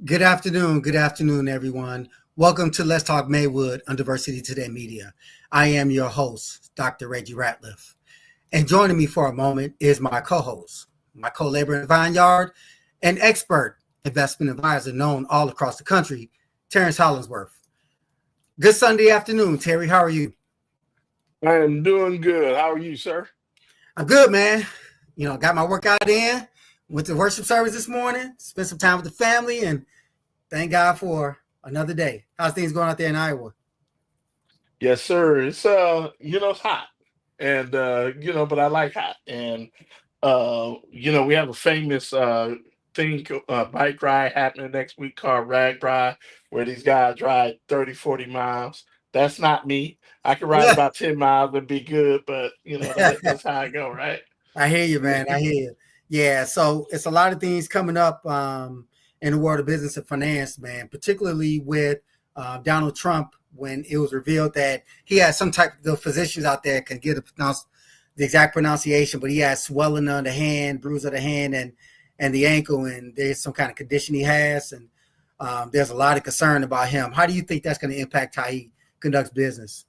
Good afternoon, everyone. Welcome to Let's Talk Maywood on Diversity Today Media. I am your host, Dr. Reggie Ratliff. And joining me for a moment is my co-host, my co-laborer in the vineyard, and expert investment advisor known all across the country, Terrence Hollingsworth. Good Sunday afternoon, Terry. How are you? I am doing good. How are you, sir? I'm good, man. Got my workout in, went to worship service this morning, spent some time with the family, and thank God for another day. How's things going out there in Iowa? Yes, sir. It's it's hot. And but I like hot. And we have a famous bike ride happening next week called Rag Ride, where these guys ride 30, 40 miles. That's not me. I can ride Yeah. about 10 miles and be good, but that's how I go, right? I hear you, man. I hear you. Yeah, so it's a lot of things coming up in the world of business and finance, man, particularly with Donald Trump when it was revealed that he had some type of physicians out there can get the exact pronunciation, but he has swelling on the hand, bruise of the hand, and the ankle, and there's some kind of condition he has, and there's a lot of concern about him. How do you think that's going to impact how he conducts business?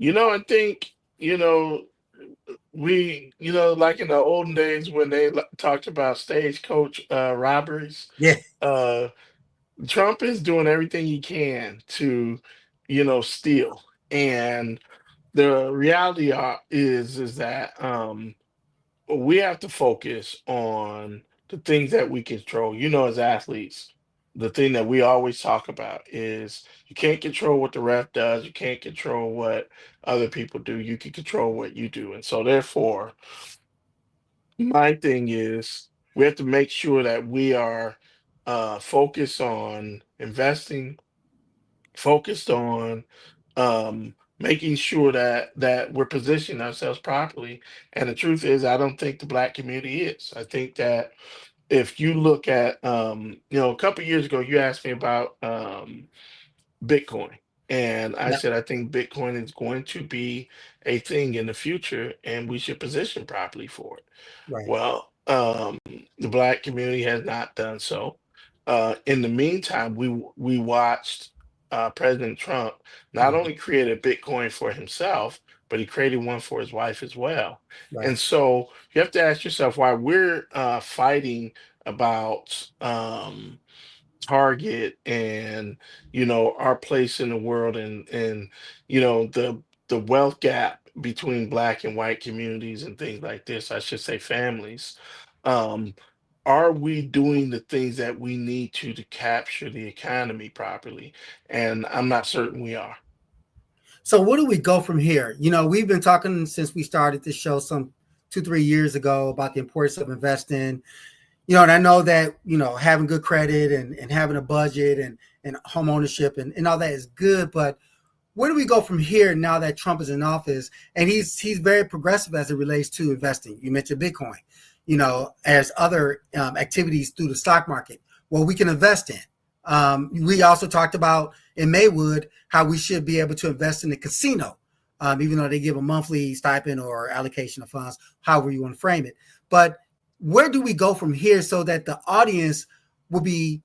I think, like in the olden days when they talked about stagecoach robberies, Yeah, uh, Trump is doing everything he can to, steal. And the reality is that we have to focus on the things that we control. As athletes, the thing that we always talk about is you can't control what the ref does, you can't control what other people do, you can control what you do. And so, therefore, my thing is we have to make sure that we are focused on investing, focused on making sure that we're positioning ourselves properly. And the truth is, I don't think the black community is. I think that if you look at, a couple years ago, you asked me about Bitcoin. And I yeah, said, I think Bitcoin is going to be a thing in the future, and we should position properly for it. right, Well, the black community has not done so. In the meantime, we watched President Trump not mhm, only create a Bitcoin for himself, but he created one for his wife as well. And right. so you have to ask yourself why we're fighting about Target and our place in the world, and the wealth gap between black and white communities and things like this. I should say families. Um, are we doing the things that we need to capture the economy properly? And I'm not certain we are. So where do we go from here? We've been talking since we started this show some 2, 3 years ago about the importance of investing. And I know that, having good credit and having a budget and home ownership and all that is good, but where do we go from here now that Trump is in office and he's very progressive as it relates to investing? You mentioned Bitcoin, as other activities through the stock market, what we can invest in. We also talked about in Maywood how we should be able to invest in the casino, even though they give a monthly stipend or allocation of funds, however you want to frame it. But where do we go from here so that the audience will be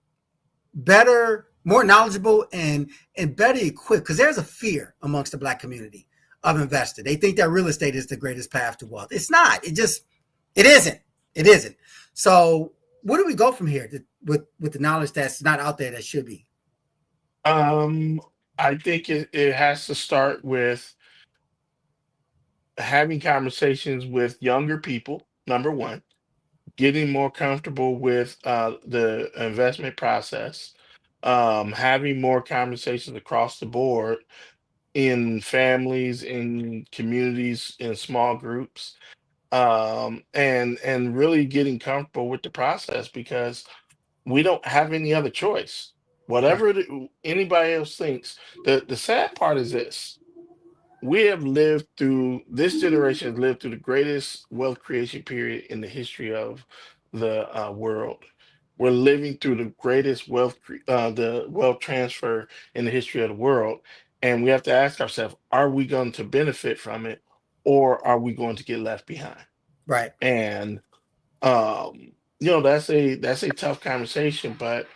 better, more knowledgeable, and better equipped? Because there's a fear amongst the black community of investing. They think that real estate is the greatest path to wealth. It's not. It isn't. It isn't. So where do we go from here with the knowledge that's not out there that should be? Um, I think it has to start with having conversations with younger people, number one, getting more comfortable with the investment process, having more conversations across the board in families, in communities, in small groups, and really getting comfortable with the process because we don't have any other choice. Right. Whatever anybody else thinks, the sad part is this: we have lived through this generation has lived through the greatest wealth creation period in the history of the world. We're living through the greatest the wealth transfer in the history of the world, and we have to ask ourselves: are we going to benefit from it, or are we going to get left behind? Right. And um, that's a tough conversation, but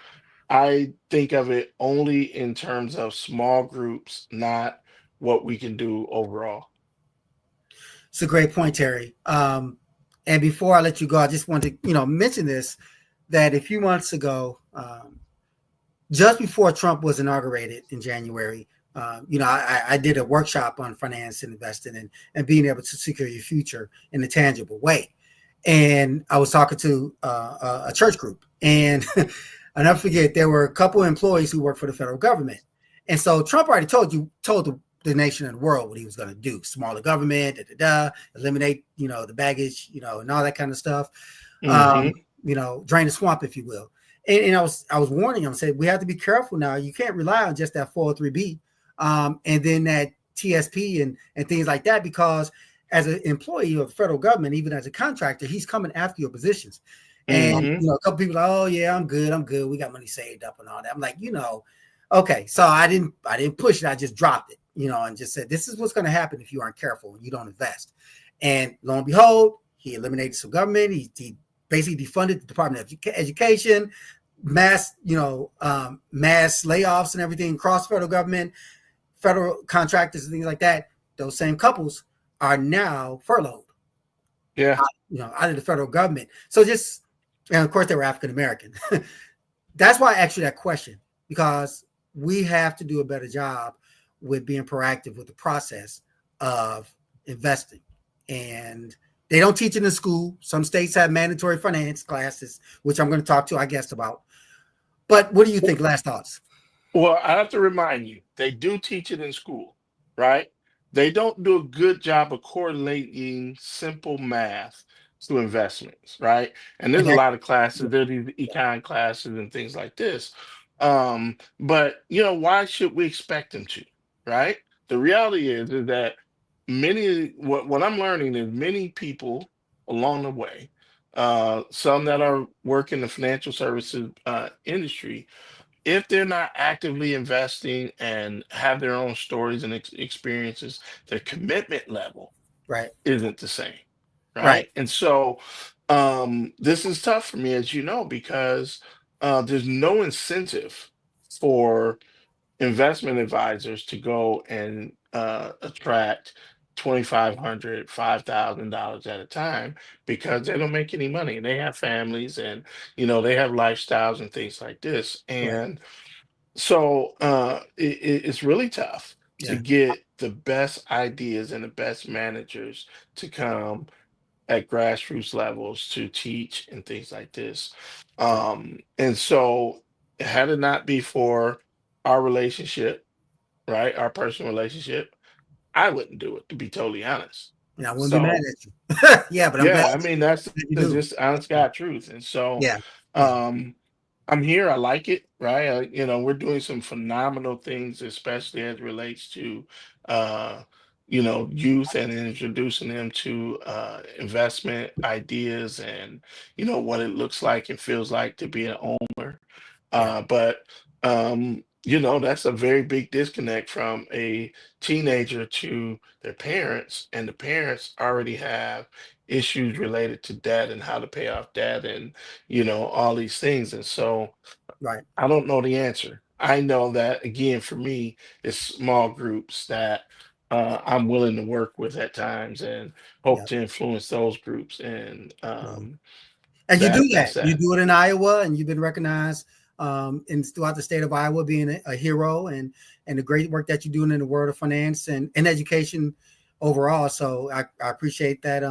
I think of it only in terms of small groups, not what we can do overall. It's a great point, Terry. And before I let you go, I just want to, mention this, that a few months ago, just before Trump was inaugurated in January, I did a workshop on finance and investing and being able to secure your future in a tangible way. And I was talking to a church group, and I'll never forget, there were a couple of employees who work for the federal government. And so Trump already told the nation and the world what he was going to do: smaller government, eliminate, the baggage, and all that kind of stuff. Hmm. Drain the swamp, if you will. And I was warning him, said, we have to be careful now. You can't rely on just that 403B, and then that TSP and things like that, because as an employee of the federal government, even as a contractor, he's coming after your positions. And Hmm. a couple people are like, oh yeah, I'm good. We got money saved up and all that. I'm like, okay. So I didn't push it. I just dropped it, and just said, this is what's going to happen if you aren't careful and you don't invest. And lo and behold, he eliminated some government. He basically defunded the Department of Education, mass layoffs and everything across the federal government, federal contractors and things like that. Those same couples are now furloughed, Yeah. out of the federal government. So and of course they were African American. That's why I asked you that question, because we have to do a better job with being proactive with the process of investing. And they don't teach it in school. Some states have mandatory finance classes, which I'm going to talk to our guest about. But what do you think? Last thoughts? Well, I have to remind you, they do teach it in school, right? They don't do a good job of correlating simple math to investments, right? And there's And a that, lot of classes, there's these econ classes and things like this. But why should we expect them to, right? The reality is that what I'm learning is many people along the way, some that are working the financial services industry, if they're not actively investing and have their own stories and experiences, their commitment level right, isn't the same, right, right? And so this is tough for me, as you know, because there's no incentive for investment advisors to go and attract 2,500, $5,000 at a time, because they don't make any money. They have families, and they have lifestyles and things like this. right, And so it's really tough to yeah, get the best ideas and the best managers to come at grassroots levels to teach and things like this. yeah. And so, had it not be for our relationship, right, our personal relationship, I wouldn't do it, to be totally honest. And I wouldn't be mad So, at you. Yeah, but I'm glad yeah, I mean, that's that you the do. just honest God truth. And so, Yeah, yeah, um, I'm here. I like it, right? We're doing some phenomenal things, especially as it relates to, uh, youth, and introducing them to investment ideas, and what it looks like and feels like to be an owner. yeah, But that's a very big disconnect from a teenager to their parents, and the parents already have issues related to debt and how to pay off debt, and all these things. And so right. I don't know the answer. I know that, again, for me, it's small groups that I'm willing to work with at times, and hope Yeah, to influence those groups. And yeah. And you do that's that. You that. do it in Iowa, and you've been recognized in throughout the state of Iowa being a hero, and the great work that you're doing in the world of finance and education overall. So I appreciate that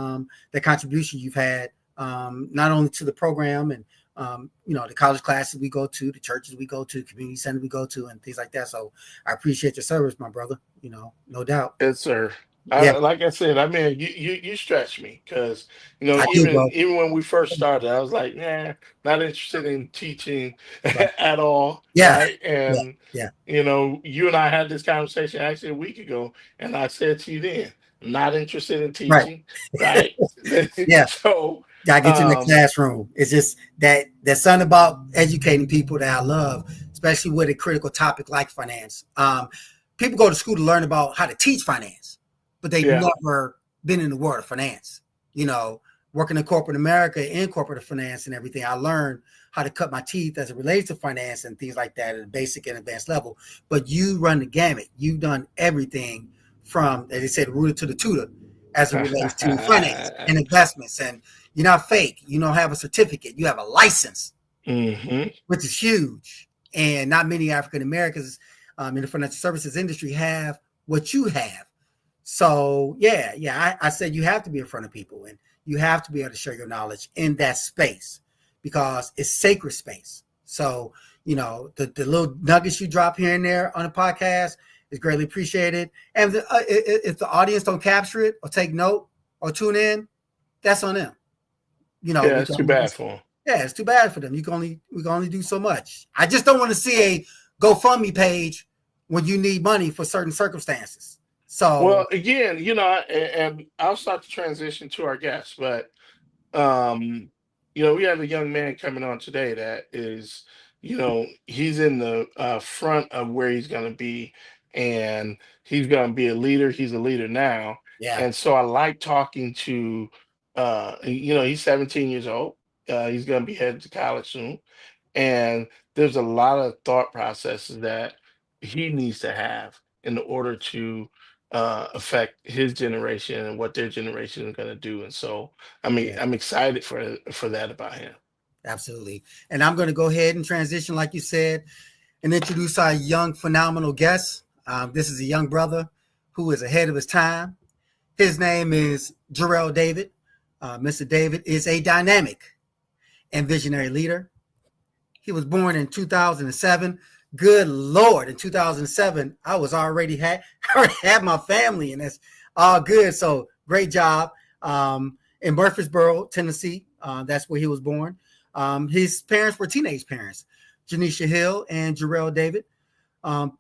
the contribution you've had, not only to the program and the college classes we go to, the churches we go to, the community center we go to, and things like that. So I appreciate your service, my brother. No doubt. Yes, sir. Yeah, Like I said, I mean, you stretch me, because I do, even bro. when we first started, I was like, nah, not interested in teaching Right. at all, Yeah, right? yeah, And yeah. you and I had this conversation actually a week ago, and I said to you then, not interested in Right. teaching, right? Yeah. So, Gotta get you in the um, classroom. It's just that's something about educating people that I love, especially with a critical topic like finance. People go to school to learn about how to teach finance, but they've yeah, never been in the world of finance. You know, working in corporate America, in corporate finance and everything, I learned how to cut my teeth as it relates to finance and things like that at a basic and advanced level. But you run the gamut. You've done everything from, as they said, rooter to the tutor as it relates to finance and investments. And you're not fake. You don't have a certificate. You have a license, which is huge. And not many African Americans in the financial services industry have what you have. So I said you have to be in front of people and you have to be able to share your knowledge in that space because it's sacred space. So, the little nuggets you drop here and there on the podcast is greatly appreciated. And if the audience don't capture it or take note or tune in, that's on them. It's too bad for them. Yeah, it's too bad for them. We can only do so much. I just don't want to see a GoFundMe page when you need money for certain circumstances. So, well, again, and I'll start to transition to our guests, but we have a young man coming on today that is, he's in the front of where he's going to be, and he's going to be a leader. He's a leader now, and so I like talking to, he's 17 years old. He's going to be headed to college soon, and there's a lot of thought processes that he needs to have in order to affect his generation and what their generation is going to do. And so, I'm excited for that about him. Absolutely. And I'm going to go ahead and transition, like you said, and introduce our young, phenomenal guest. This is a young brother who is ahead of his time. His name is Jarrell David. Mr. David is a dynamic and visionary leader. He was born in 2007. Good Lord, in 2007, I was already had my family, and that's all good. So great job. In Murfreesboro, Tennessee, that's where he was born. His parents were teenage parents, Janisha Hill and Jarrell David.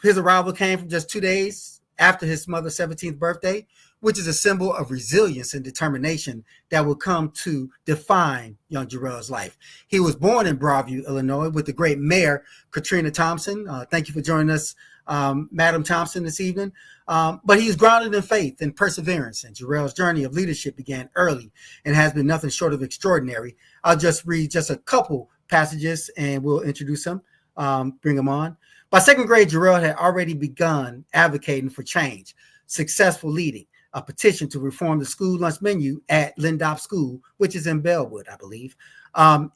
His arrival came from just 2 days after his mother's 17th birthday, which is a symbol of resilience and determination that will come to define young Jarrell's life. He was born in Broadview, Illinois, with the great mayor, Katrina Thompson. Thank you for joining us, Madam Thompson, this evening. But he's grounded in faith and perseverance, and Jarrell's journey of leadership began early and has been nothing short of extraordinary. I'll just read just a couple passages, and we'll introduce him, bring him on. By second grade, Jarrell had already begun advocating for change, successful leading, a petition to reform the school lunch menu at Lindop School, which is in Bellwood, I believe.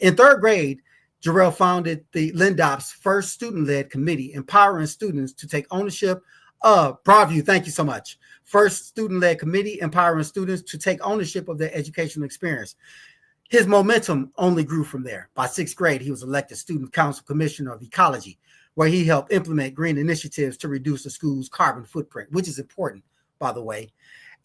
In third grade, Jarrell founded the Lindop's first student-led committee, empowering students to take ownership of Broadview. Thank you so much. First student-led committee, empowering students to take ownership of their educational experience. His momentum only grew from there. By sixth grade, he was elected Student Council Commissioner of Ecology, where he helped implement green initiatives to reduce the school's carbon footprint, which is important, by the way.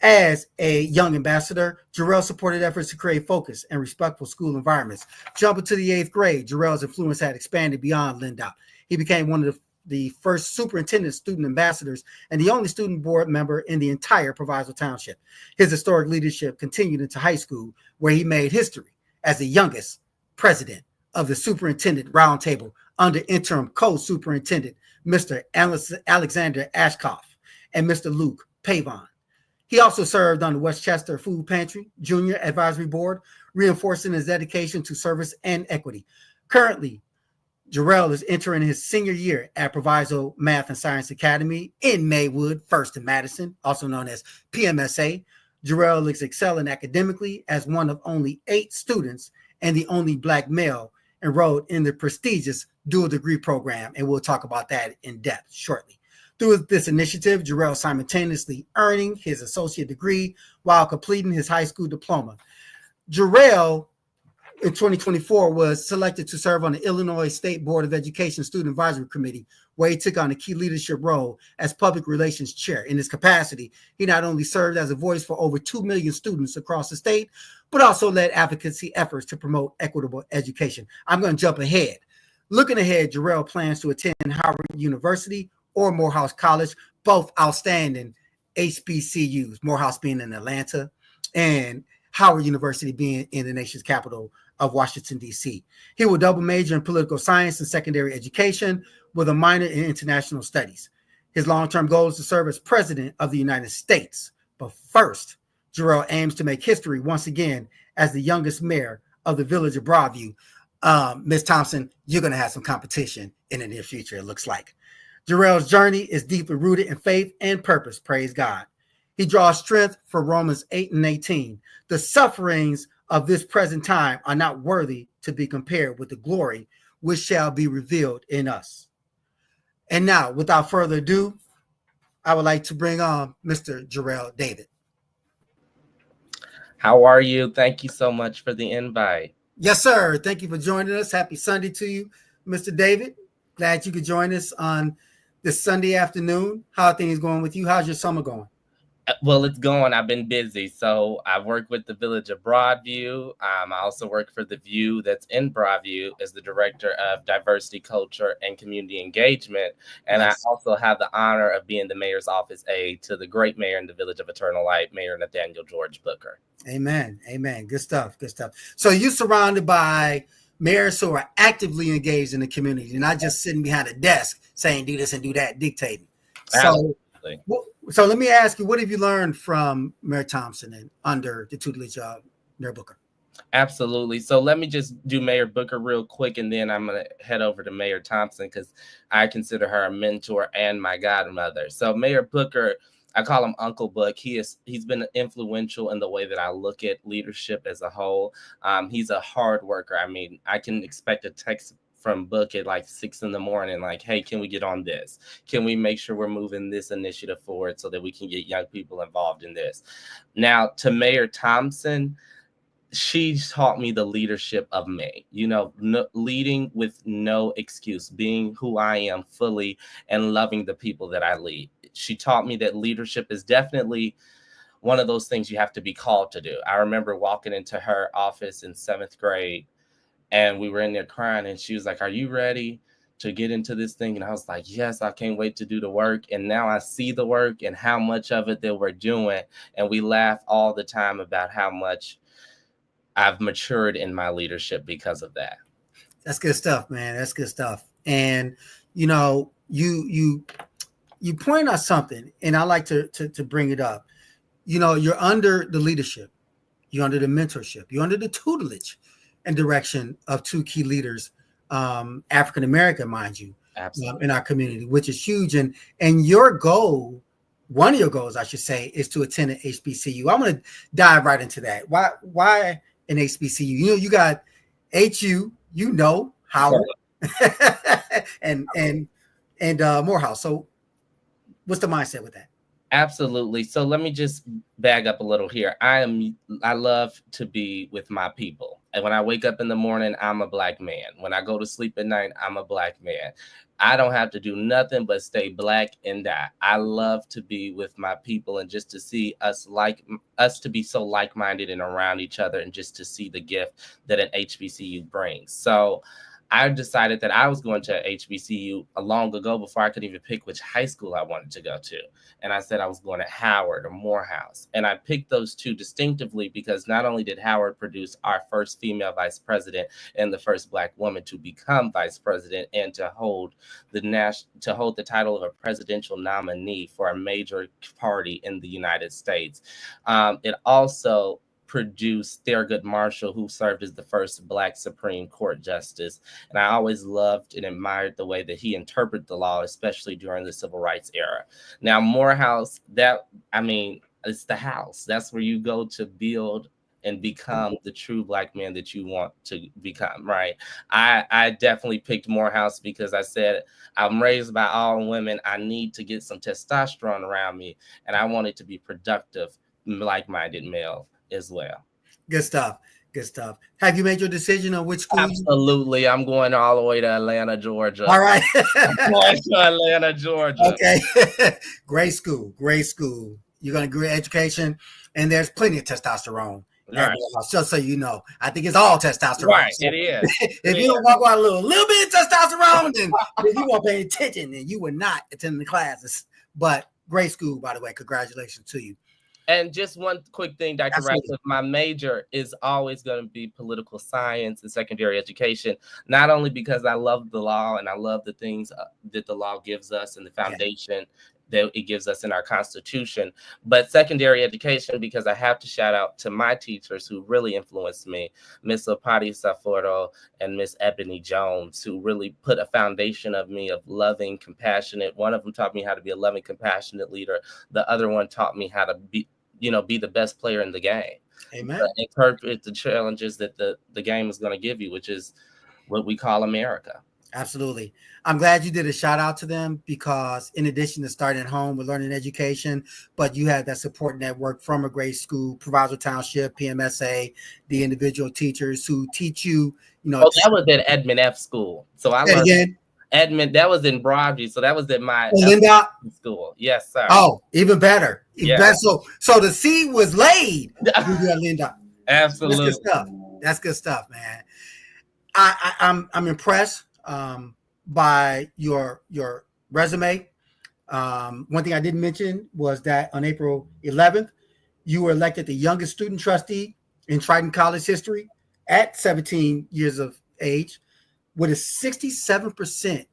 As a young ambassador, Jarrell supported efforts to create focused and respectful school environments. Jumping to the eighth grade, Jarrell's influence had expanded beyond Lindop. He became one of the first superintendent student ambassadors and the only student board member in the entire Proviso Township. His historic leadership continued into high school, where he made history as the youngest president of the superintendent roundtable under interim co-superintendent Mr. Alexander Ashkoff and Mr. Luke Pavon. He also served on the Westchester Food Pantry Junior Advisory Board, reinforcing his dedication to service and equity. Currently, Jarrell is entering his senior year at Proviso Math and Science Academy in Maywood, First and Madison, also known as PMSA. Jarrell is excelling academically as one of only 8 students and the only Black male enrolled in the prestigious dual degree program, and we'll talk about that in depth shortly. Through this initiative, Jarrell simultaneously earning his associate degree while completing his high school diploma. Jarrell, in 2024, was selected to serve on the Illinois State Board of Education Student Advisory Committee, where he took on a key leadership role as public relations chair. In this capacity, he not only served as a voice for over 2 million students across the state, but also led advocacy efforts to promote equitable education. I'm going to jump ahead. Looking ahead, Jarrell plans to attend Howard University or Morehouse College, both outstanding HBCUs, Morehouse being in Atlanta and Howard University being in the nation's capital of Washington, D.C. He will double major in political science and secondary education with a minor in international studies. His long-term goal is to serve as president of the United States. But first, Jarrell aims to make history once again as the youngest mayor of the village of Broadview. Ms. Thompson, you're going to have some competition in the near future, it looks like. Jarrell's journey is deeply rooted in faith and purpose, praise God. He draws strength from Romans 8:18. The sufferings of this present time are not worthy to be compared with the glory which shall be revealed in us. And now, without further ado, I would like to bring on Mr. Jarrell David. How are you? Thank you so much for the invite. Yes, sir. Thank you for joining us. Happy Sunday to you, Mr. David. Glad you could join us on this Sunday afternoon. How are things going with you? How's your summer going? Well, it's going. I've been busy. So I work with the Village of Broadview. I also work for the View that's in Broadview as the Director of Diversity, Culture, and Community Engagement. And nice. I also have the honor of being the Mayor's Office Aide to the great mayor in the Village of Eternal Light, Mayor Nathaniel George Booker. Amen. Amen. Good stuff. Good stuff. So you're surrounded by mayors who are actively engaged in the community, and not just sitting behind a desk saying do this and do that, dictating. So let me ask you, what have you learned from Mayor Thompson and under the tutelage of Mayor Booker? Absolutely. So let me just do Mayor Booker real quick, and then I'm going to head over to Mayor Thompson because I consider her a mentor and my godmother. So Mayor Booker, I call him Uncle Book. He's been influential in the way that I look at leadership as a whole. He's a hard worker. I mean, I can expect a text from Book at like 6 a.m, like, hey, can we get on this? Can we make sure we're moving this initiative forward so that we can get young people involved in this? Now, to Mayor Thompson, she taught me the leadership of me, leading with no excuse, being who I am fully and loving the people that I lead. She taught me that leadership is definitely one of those things you have to be called to do. I remember walking into her office in 7th grade, and we were in there crying, and she was like, are you ready to get into this thing? And I was like, yes, I can't wait to do the work. And now I see the work and how much of it that we're doing. And we laugh all the time about how much I've matured in my leadership because of that. That's good stuff, man. That's good stuff. And, you point out something, and I like to bring it up. You're under the leadership. You're under the mentorship. You're under the tutelage and direction of two key leaders, African-American, mind you, in our community, which is huge. And your goal, one of your goals, I should say, is to attend an HBCU. I'm going to dive right into that. Why an HBCU? You got HU, Howard, and Morehouse. So what's the mindset with that? Absolutely. So let me just bag up a little here. I love to be with my people. And when I wake up in the morning, I'm a Black man. When I go to sleep at night, I'm a Black man. I don't have to do nothing but stay Black and die. I love to be with my people and just to see us to be so like-minded and around each other, and just to see the gift that an HBCU brings. So I decided that I was going to HBCU long ago before I could even pick which high school I wanted to go to. And I said I was going to Howard or Morehouse. And I picked those two distinctively because not only did Howard produce our first female vice president and the first Black woman to become vice president and to hold the title of a presidential nominee for a major party in the United States. It also produced Thurgood Marshall, who served as the first Black Supreme Court justice. And I always loved and admired the way that he interpreted the law, especially during the civil rights era. Now, Morehouse, it's the house. That's where you go to build and become the true Black man that you want to become, right? I definitely picked Morehouse because I said, I'm raised by all women. I need to get some testosterone around me, and I wanted to be productive, like-minded male as well. Good stuff. Good stuff. Have you made your decision on which school? Absolutely. I'm going all the way to Atlanta, Georgia. All right. I'm going to Atlanta, Georgia. Okay. Great school. Great school. You're going to get education, and there's plenty of testosterone. Right. Just so you know, I think it's all testosterone. Right, so it is. If you don't walk out a little bit of testosterone, then if you won't pay attention, then you would not attend the classes. But great school, by the way. Congratulations to you. And just one quick thing, Dr. Ratiff, my major is always going to be political science and secondary education, not only because I love the law and I love the things that the law gives us and the foundation that it gives us in our Constitution. But secondary education, because I have to shout out to my teachers who really influenced me, Miss Opati Saforo and Miss Ebony Jones, who really put a foundation of me of loving, compassionate. One of them taught me how to be a loving, compassionate leader. The other one taught me how to be the best player in the game. Amen. Interpret the challenges that the game is going to give you, which is what we call America. Absolutely. I'm glad you did a shout out to them, because in addition to starting at home with learning education, but you had that support network from a great school, Proviso Township, PMSA, the individual teachers who teach you, that was at Edmond F school. So I learned again. Edmond, that was in Broadview. So that was at my school. Yes, sir. Oh, even better. Yeah. So the seed was laid at Linda. Absolutely. That's good stuff, man. I'm impressed by your resume. One thing I didn't mention was that on April 11th, you were elected the youngest student trustee in Triton College history at 17 years of age, with a 67%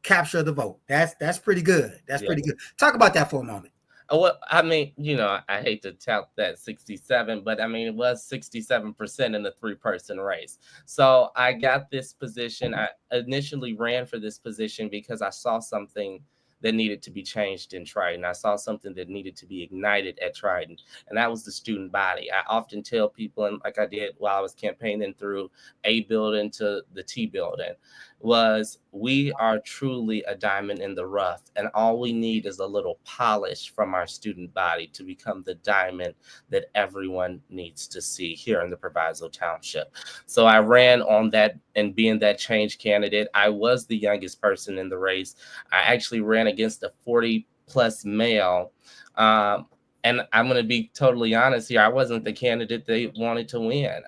capture of the vote. That's pretty good. Pretty good. Talk about that for a moment. Well, I mean, I hate to tout that 67, but I mean, it was 67% in the 3-person race. So I got this position. I initially ran for this position because I saw something that needed to be changed in Triton. I saw something that needed to be ignited at Triton, and that was the student body. I often tell people, and like I did while I was campaigning through A building to the T building, was we are truly a diamond in the rough, and all we need is a little polish from our student body to become the diamond that everyone needs to see here in the Proviso Township. So I ran on that, and being that change candidate, I was the youngest person in the race. I actually ran against a 40-plus male. And I'm going to be totally honest here. I wasn't the candidate they wanted to win.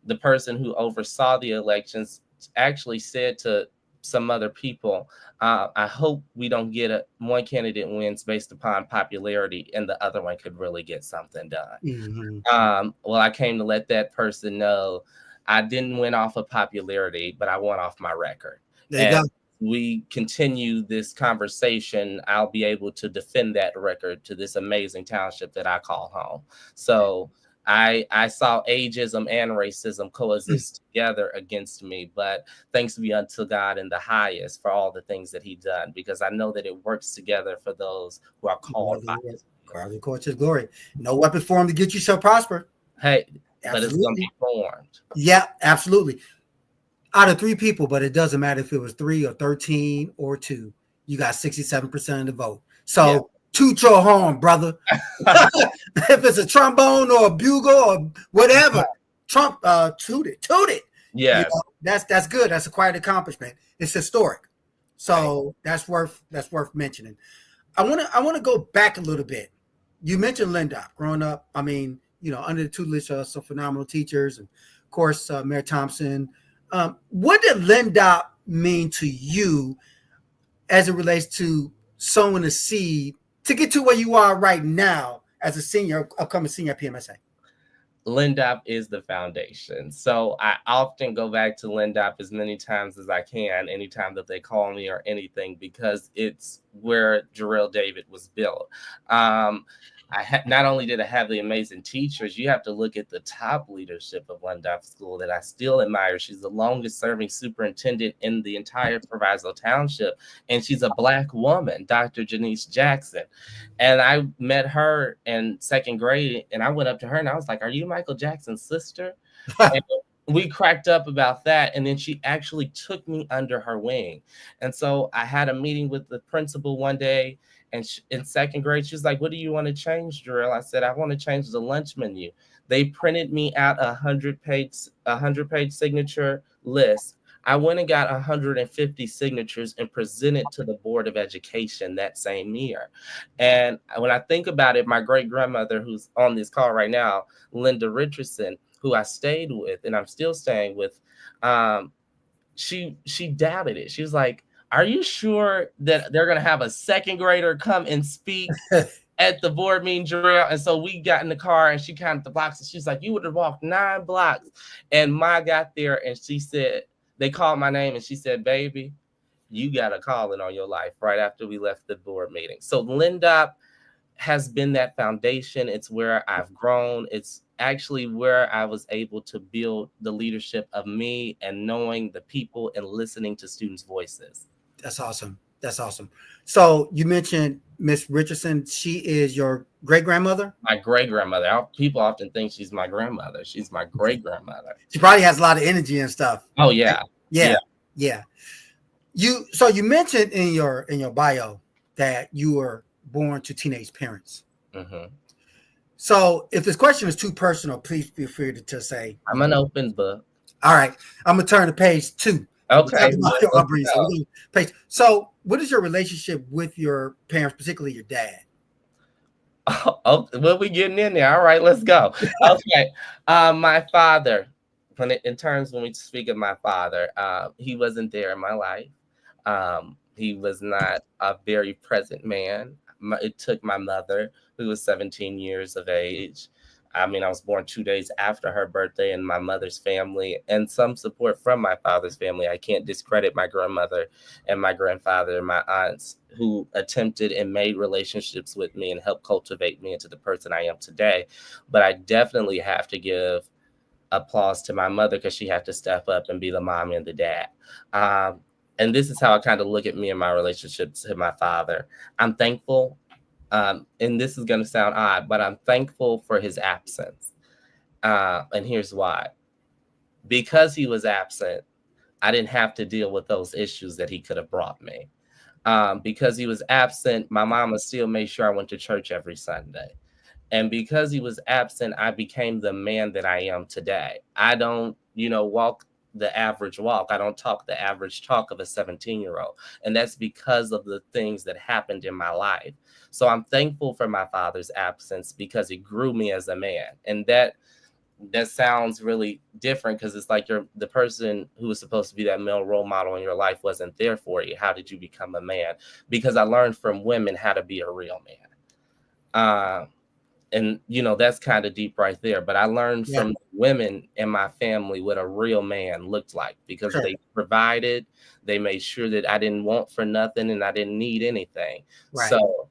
The person who oversaw the elections actually said to some other people, I hope we don't get one candidate wins based upon popularity and the other one could really get something done. Mm-hmm. Well, I came to let that person know I didn't win off of popularity, but I won off my record. There you go. We continue this conversation, I'll be able to defend that record to this amazing township that I call home. So I saw ageism and racism coexist together against me, but thanks be unto God in the highest for all the things that he done, because I know that it works together for those who are called by his glory. No weapon formed to get you shall prosper. Hey, absolutely. But it's going to be formed. Yeah, absolutely. Out of 3 people, but it doesn't matter if it was 3 or 13 or 2. You got 67% of the vote. So toot your horn, brother. If it's a trombone or a bugle or whatever, toot it. Yeah, that's good. That's a quite accomplishment. It's historic. So that's worth mentioning. I want to go back a little bit. You mentioned Lindop growing up. I mean, under the tutelage of some phenomenal teachers, and of course, Mayor Thompson. What did Lindop mean to you as it relates to sowing a seed to get to where you are right now as a upcoming senior at PMSA? Lindop is the foundation. So I often go back to Lindop as many times as I can, anytime that they call me or anything, because it's where Jarrell David was built. Not only did I have the amazing teachers, you have to look at the top leadership of Lindop School that I still admire. She's the longest serving superintendent in the entire Proviso Township, and she's a Black woman, Dr. Janice Jackson. And I met her in 2nd grade, and I went up to her and I was like, "Are you Michael Jackson's sister?" And we cracked up about that, and then she actually took me under her wing. And so I had a meeting with the principal one day, and in 2nd grade, she's like, "What do you want to change, Jarrell?" I said, "I want to change the lunch menu." They printed me out a 100-page signature list. I went and got 150 signatures and presented to the Board of Education that same year. And when I think about it, my great-grandmother, who's on this call right now, Linda Richardson, who I stayed with and I'm still staying with, she doubted it. She was like, "Are you sure that they're going to have a 2nd grader come and speak at the board meeting, Jarrell?" And so we got in the car and she counted the blocks and she's like, "You would have walked 9 blocks. And Ma got there and she said, they called my name and she said, "Baby, you got a calling on your life right after we left the board meeting. So Lindop has been that foundation. It's where I've grown. It's actually where I was able to build the leadership of me and knowing the people and listening to students' voices. That's awesome. That's awesome. So you mentioned Miss Richardson. She is your great grandmother? My great grandmother. People often think she's my grandmother. She's my great grandmother. She probably has a lot of energy and stuff. Oh yeah. Yeah. You mentioned in your bio that you were born to teenage parents. Mm-hmm. So if this question is too personal, please feel free to say. I'm an open book. All right. I'm going to turn to page 2. Okay. So what is your relationship with your parents, particularly your dad? Oh, well, we getting in there. All right, let's go. Okay. My father, when we speak of my father, he wasn't there in my life. He was not a very present man. It took my mother, who was 17 years of age. I mean, I was born 2 days after her birthday, and my mother's family and some support from my father's family. I can't discredit my grandmother and my grandfather and my aunts who attempted and made relationships with me and helped cultivate me into the person I am today. But I definitely have to give applause to my mother because she had to step up and be the mom and the dad. And this is how I kind of look at me and my relationships to my father. I'm thankful. And this is going to sound odd, but I'm thankful for his absence. And here's why. Because he was absent, I didn't have to deal with those issues that he could have brought me. Because he was absent, my mama still made sure I went to church every Sunday. And because he was absent, I became the man that I am today. I don't, walk the average walk. I don't talk the average talk of a 17-year-old. And that's because of the things that happened in my life. So I'm thankful for my father's absence because it grew me as a man. And that sounds really different because it's like the person who was supposed to be that male role model in your life wasn't there for you. How did you become a man? Because I learned from women how to be a real man. And, that's kind of deep right there. But I learned from women in my family what a real man looked like because they provided, they made sure that I didn't want for nothing and I didn't need anything. Right. So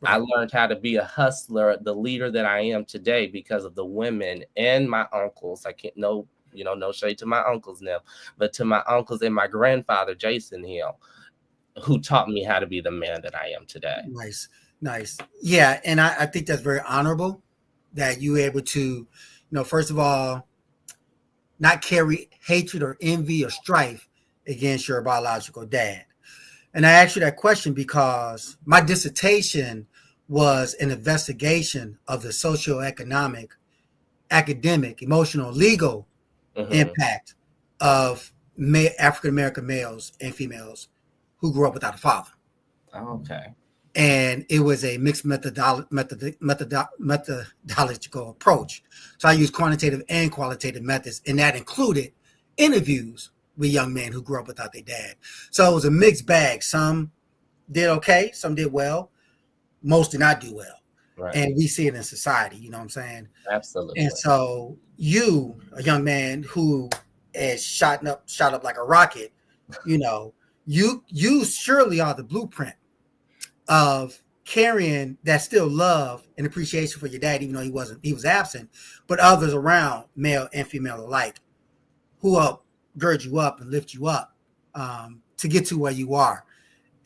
I learned how to be a hustler, the leader that I am today because of the women and my uncles. I can't no shade to my uncles now, but to my uncles and my grandfather, Jason Hill, who taught me how to be the man that I am today. Nice. Yeah. And I think that's very honorable that you were able to, first of all, not carry hatred or envy or strife against your biological dad. And I asked you that question because my dissertation was an investigation of the socioeconomic, academic, emotional, legal impact of African-American males and females who grew up without a father. Okay. And it was a mixed methodological approach. So I used quantitative and qualitative methods, and that included interviews with young men who grew up without their dad. So it was a mixed bag. Some did okay, some did well, most did not do well. Right. And we see it in society, you know what I'm saying? Absolutely. And so you, a young man who is shot up like a rocket, you surely are the blueprint of carrying that still love and appreciation for your dad, even though he was absent, but others around, male and female alike, who gird you up and lift you up to get to where you are.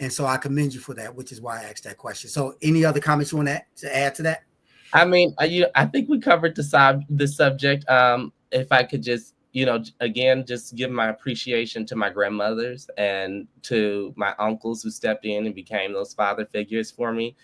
And so I commend you for that, which is why I asked that question. So any other comments you want to add to that? I mean, I think we covered the subject. If I could just, again, just give my appreciation to my grandmothers and to my uncles who stepped in and became those father figures for me.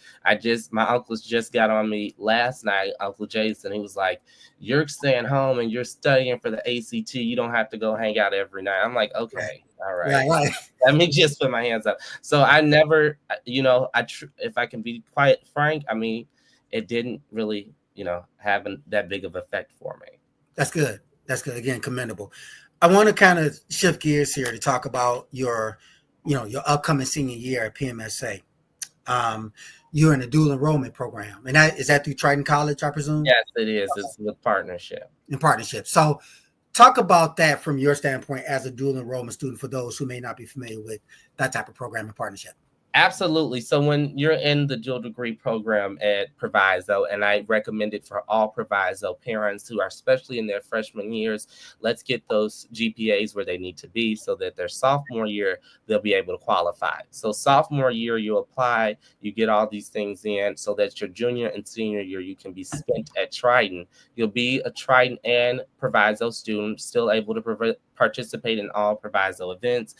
My uncles just got on me last night, Uncle Jason. He was like, "You're staying home and you're studying for the ACT. You don't have to go hang out every night." I'm like, okay, all right. Let me just put my hands up. So I never, if I can be quite frank, I mean, it didn't really, have that big of effect for me. That's good. That's good. Again, commendable. I want to kind of shift gears here to talk about your upcoming senior year at PMSA. You're in a dual enrollment program, and is that through Triton College, I presume? Yes, it is. It's with partnership. In partnership. So talk about that from your standpoint as a dual enrollment student for those who may not be familiar with that type of program and partnership. Absolutely. So when you're in the dual degree program at Proviso, and I recommend it for all Proviso parents who are especially in their freshman years, let's get those GPAs where they need to be so that their sophomore year, they'll be able to qualify. So sophomore year, you apply, you get all these things in so that your junior and senior year, you can be spent at Triton. You'll be a Triton and Proviso student, still able to participate in all Proviso events,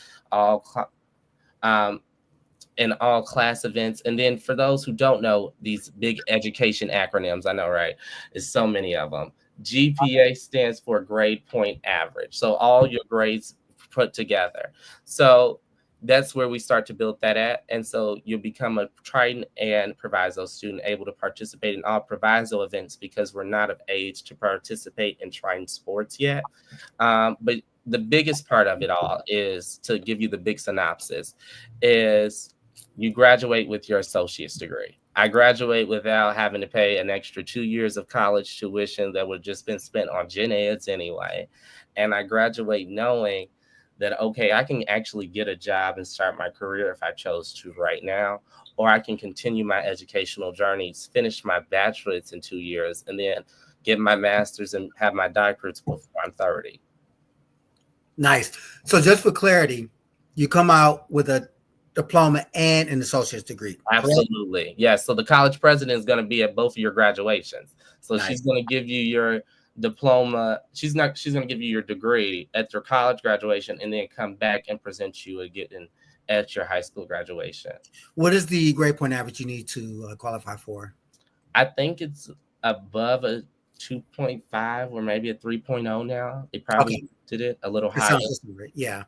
in all class events. And then for those who don't know these big education acronyms, I know, right? There's so many of them. GPA stands for grade point average. So all your grades put together. So that's where we start to build that at. And so you'll become a Triton and Proviso student, able to participate in all Proviso events because we're not of age to participate in Triton sports yet. But the biggest part of it all is, to give you the big synopsis, is you graduate with your associate's degree. I graduate without having to pay an extra 2 years of college tuition that would just been spent on gen eds anyway. And I graduate knowing that, okay, I can actually get a job and start my career if I chose to right now, or I can continue my educational journeys, finish my bachelor's in 2 years, and then get my master's and have my doctorates before I'm 30. Nice. So just for clarity, you come out with a diploma and an associate's degree. Absolutely. Yes. Yeah, so the college president is going to be at both of your graduations. So Nice. She's going to give you your diploma. She's going to give you your degree at your college graduation and then come back and present you again at your high school graduation. What is the grade point average you need to qualify for? I think it's above a 2.5 or maybe a 3.0 now. It probably did it a little higher. Yeah.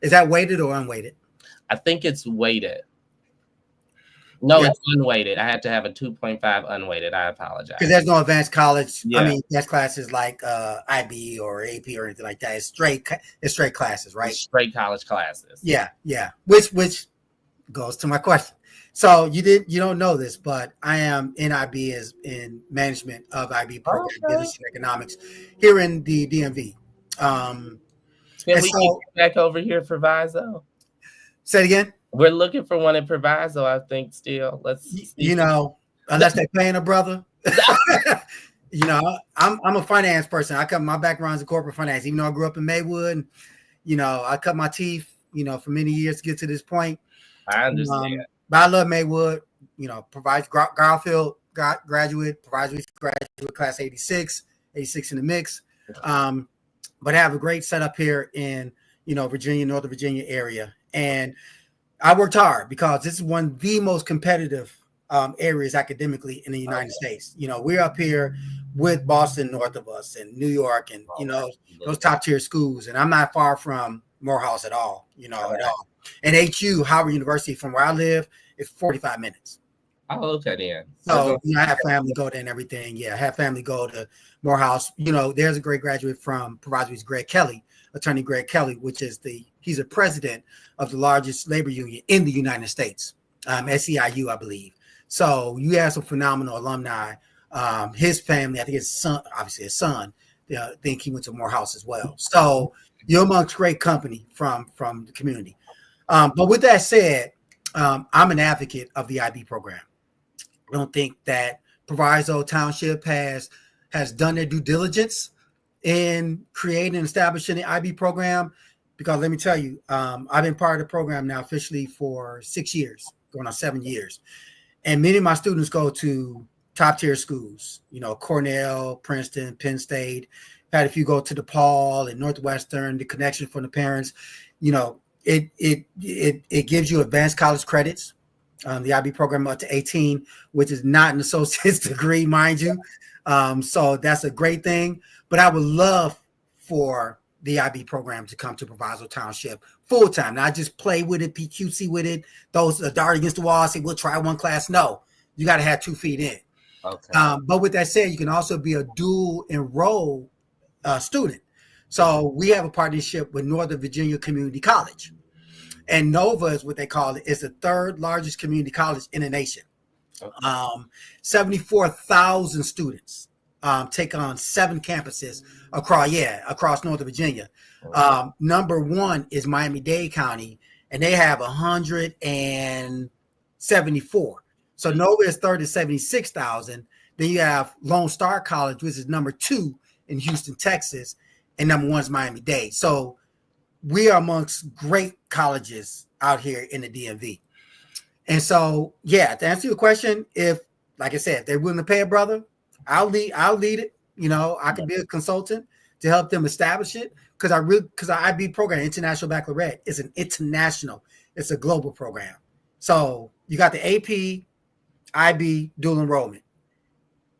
Is that weighted or unweighted? I think it's weighted. No, It's unweighted. I had to have a 2.5 unweighted. I apologize. Because there's no advanced college. Yeah. I mean, that's classes like IB or AP or anything like that. It's straight classes, right? It's straight college classes. Yeah. Which goes to my question. So you don't know this, but I am in IB as in management of IB program, business and economics here in the DMV. Can we get back over here for Proviso? Say it again. We're looking for one in Proviso, I think. Still, unless they're paying a brother. I'm a finance person. My background's in corporate finance. Even though I grew up in Maywood, I cut my teeth, for many years to get to this point. I understand. But I love Maywood. Garfield graduate, Proviso graduate, class 86 in the mix. But I have a great setup here in Virginia, Northern Virginia area. And I worked hard because this is one of the most competitive areas academically in the United States. We're up here with Boston north of us and New York and, those top tier schools. And I'm not far from Morehouse at all, at all. And HU, Howard University, from where I live, is 45 minutes. Oh, okay, then. So I have family go there and everything. Yeah, I have family go to Morehouse. There's a great graduate from Proviso's Attorney Greg Kelly, which is he's a president of the largest labor union in the United States, SEIU, I believe. So you have some phenomenal alumni. His family, I think his son, obviously his son, I think he went to Morehouse as well. So you're amongst great company from the community. But with that said, I'm an advocate of the IB program. I don't think that Proviso Township has done their due diligence in creating and establishing the IB program, because let me tell you, I've been part of the program now officially for 6 years, going on 7 years. And many of my students go to top tier schools, Cornell, Princeton, Penn State. I've had a few go to DePaul and Northwestern, the connection from the parents. It gives you advanced college credits. The IB program up to 18, which is not an associate's degree, mind you. So that's a great thing. But I would love for the IB program to come to Proviso Township full time, not just play with it, PQC with it. Those dart against the wall, say we'll try one class. No, you got to have 2 feet in. Okay. But with that said, you can also be a dual enroll student. So we have a partnership with Northern Virginia Community College. And NOVA is what they call it. It's the 3rd largest community college in the nation. 74,000 students take on 7 campuses across Northern Virginia. Number 1 is Miami-Dade County, and they have 174. So nowhere is third at 76,000. Then you have Lone Star College, which is number 2 in Houston, Texas, and number 1 is Miami-Dade. So we are amongst great colleges out here in the DMV. And so, yeah, to answer your question, if, like I said, if they're willing to pay a brother, I'll lead it. You know, I can be a consultant to help them establish it, because our IB program, International Baccalaureate, is an international, it's a global program. So you got the AP, IB, dual enrollment,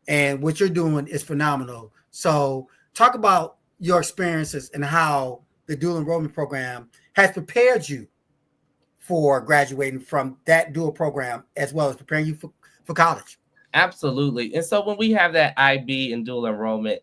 and what you're doing is phenomenal. So talk about your experiences and how the dual enrollment program has prepared you for graduating from that dual program, as well as preparing you for college. Absolutely. And so when we have that IB and dual enrollment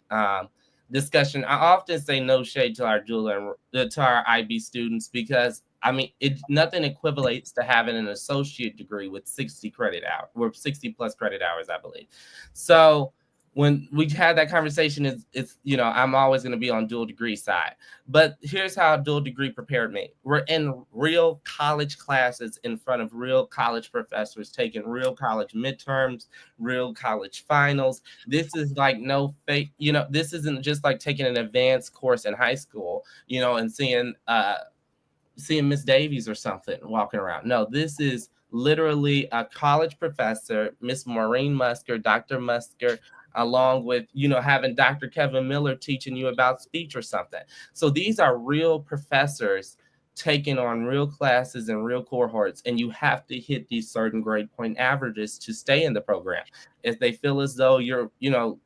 discussion, I often say no shade to our IB students, because I mean, nothing equivalates to having an associate degree with 60 credit hours, or 60 plus credit hours, I believe. So when we had that conversation, it's you know, I'm always going to be on dual degree side. But here's how dual degree prepared me. We're in real college classes in front of real college professors, taking real college midterms, real college finals. This is like no fake, you know, this isn't just like taking an advanced course in high school, you know, and seeing Miss Davies or something walking around. No, this is literally a college professor, Miss Maureen Musker, Dr. Musker, along with, you know, having Dr. Kevin Miller teaching you about speech or something. So these are real professors taking on real classes and real cohorts, and you have to hit these certain grade point averages to stay in the program. If they feel as though you're, you know,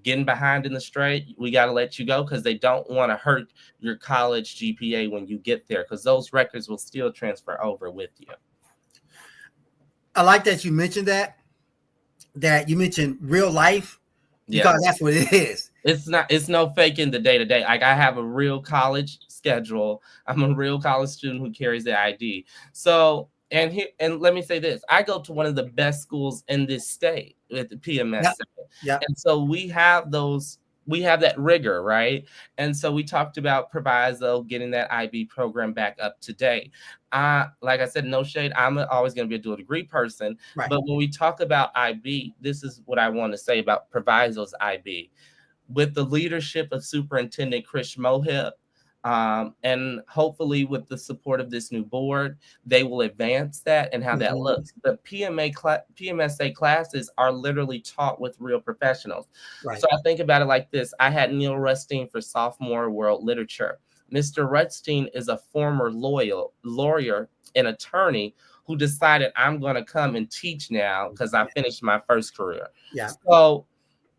getting behind in the straight, we got to let you go, because they don't want to hurt your college GPA when you get there, because those records will still transfer over with you. I like that you mentioned that you mentioned real life, because that's what it is. It's no faking the day to day. Like, I have a real college schedule. I'm a real college student who carries the ID. So, and let me say this, I go to one of the best schools in this state with the PMS. Yeah. And so we have that rigor, right? And so we talked about Proviso getting that IB program back up to date. Like I said, no shade, I'm always going to be a dual degree person. Right. But when we talk about IB, this is what I want to say about Proviso's IB. With the leadership of Superintendent Chris Mohib, and hopefully with the support of this new board, they will advance that and how that looks. The PMSA classes are literally taught with real professionals. Right. So I think about it like this. I had Neil Rustine for sophomore world literature. Mr. Rustine is a former lawyer and attorney who decided, I'm going to come and teach now because I finished my first career. Yeah. So